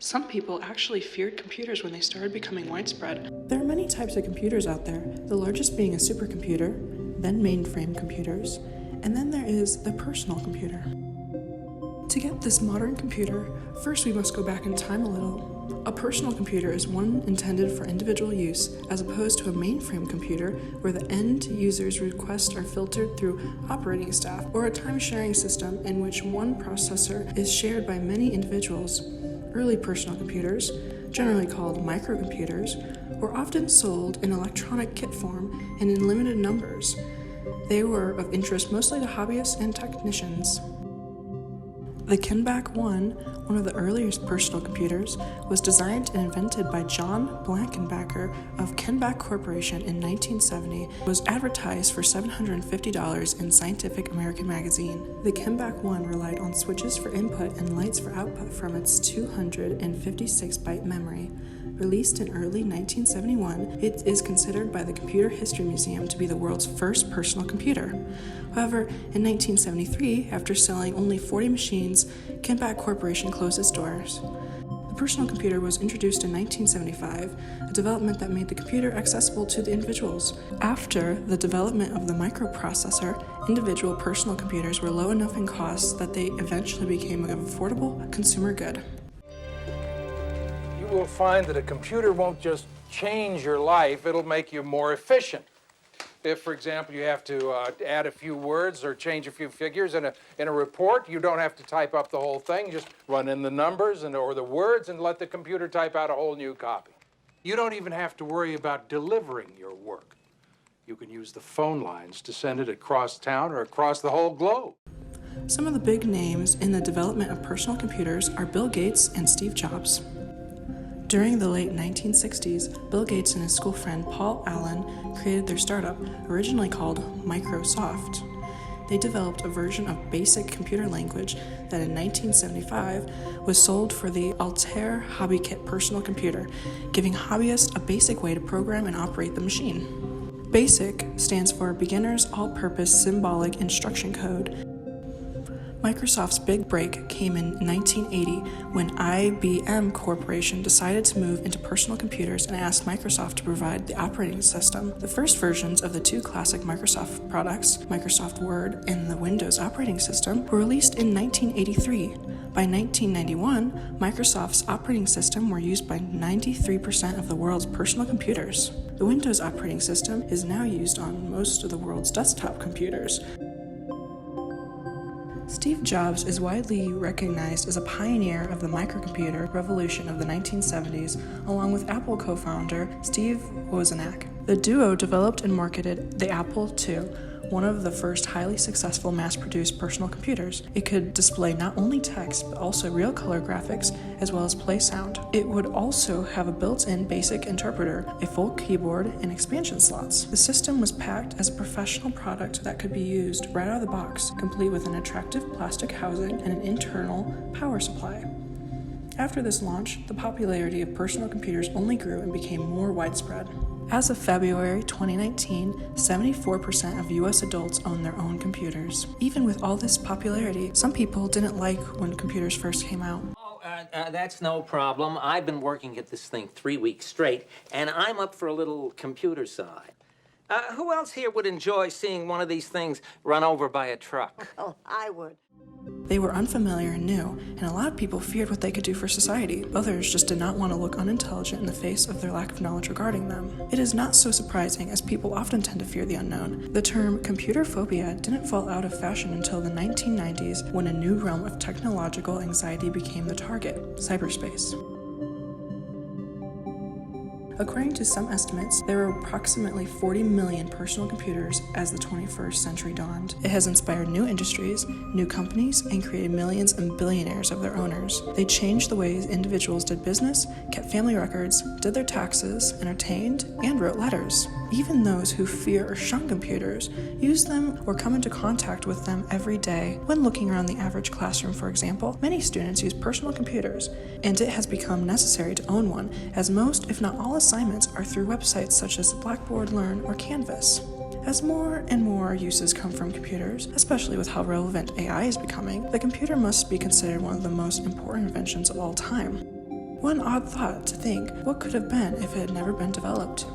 Some people actually feared computers when they started becoming widespread. There are many types of computers out there, the largest being a supercomputer, then mainframe computers, and then there is the personal computer. To get this modern computer, first we must go back in time a little. A personal computer is one intended for individual use, as opposed to a mainframe computer where the end user's requests are filtered through operating staff, or a time-sharing system in which one processor is shared by many individuals. Early personal computers, generally called microcomputers, were often sold in electronic kit form and in limited numbers. They were of interest mostly to hobbyists and technicians. The Kenbach-1, one of the earliest personal computers, was designed and invented by John Blankenbacker of Kenbach Corporation in 1970, was advertised for $750 in Scientific American magazine. The Kenbach-1 relied on switches for input and lights for output from its 256-byte memory. Released in early 1971, it is considered by the Computer History Museum to be the world's first personal computer. However, in 1973, after selling only 40 machines, Kenbach Corporation closed its doors. The personal computer was introduced in 1975, a development that made the computer accessible to the individuals. After the development of the microprocessor, individual personal computers were low enough in cost that they eventually became an affordable consumer good. You will find that a computer won't just change your life, it'll make you more efficient. If, for example, you have to add a few words or change a few figures in a report, you don't have to type up the whole thing. Just run in the numbers or the words and let the computer type out a whole new copy. You don't even have to worry about delivering your work. You can use the phone lines to send it across town or across the whole globe. Some of the big names in the development of personal computers are Bill Gates and Steve Jobs. During the late 1960s, Bill Gates and his school friend Paul Allen created their startup, originally called Microsoft. They developed a version of BASIC computer language that in 1975 was sold for the Altair HobbyKit personal computer, giving hobbyists a basic way to program and operate the machine. BASIC stands for Beginner's All-Purpose Symbolic Instruction Code. Microsoft's big break came in 1980 when IBM Corporation decided to move into personal computers and asked Microsoft to provide the operating system. The first versions of the two classic Microsoft products, Microsoft Word and the Windows operating system, were released in 1983. By 1991, Microsoft's operating system were used by 93% of the world's personal computers. The Windows operating system is now used on most of the world's desktop computers. Steve Jobs is widely recognized as a pioneer of the microcomputer revolution of the 1970s, along with Apple co-founder Steve Wozniak. The duo developed and marketed the Apple II, one of the first highly successful mass-produced personal computers. It could display not only text, but also real color graphics, as well as play sound. It would also have a built-in BASIC interpreter, a full keyboard, and expansion slots. The system was packed as a professional product that could be used right out of the box, complete with an attractive plastic housing and an internal power supply. After this launch, the popularity of personal computers only grew and became more widespread. As of February 2019, 74% of US adults own their own computers. Even with all this popularity, some people didn't like when computers first came out. That's no problem. I've been working at this thing 3 weeks straight, and I'm up for a little computer side. Who else here would enjoy seeing one of these things run over by a truck? Oh, I would. They were unfamiliar and new, and a lot of people feared what they could do for society. Others just did not want to look unintelligent in the face of their lack of knowledge regarding them. It is not so surprising, as people often tend to fear the unknown. The term computer phobia didn't fall out of fashion until the 1990s, when a new realm of technological anxiety became the target: cyberspace. According to some estimates, there were approximately 40 million personal computers as the 21st century dawned. It has inspired new industries, new companies, and created millions and billionaires of their owners. They changed the ways individuals did business, kept family records, did their taxes, entertained, and wrote letters. Even those who fear or shun computers use them or come into contact with them every day. When looking around the average classroom, for example, many students use personal computers, and it has become necessary to own one, as most, if not all, assignments are through websites such as Blackboard Learn or Canvas. As more and more uses come from computers, especially with how relevant AI is becoming, the computer must be considered one of the most important inventions of all time. One odd thought to think what could have been if it had never been developed.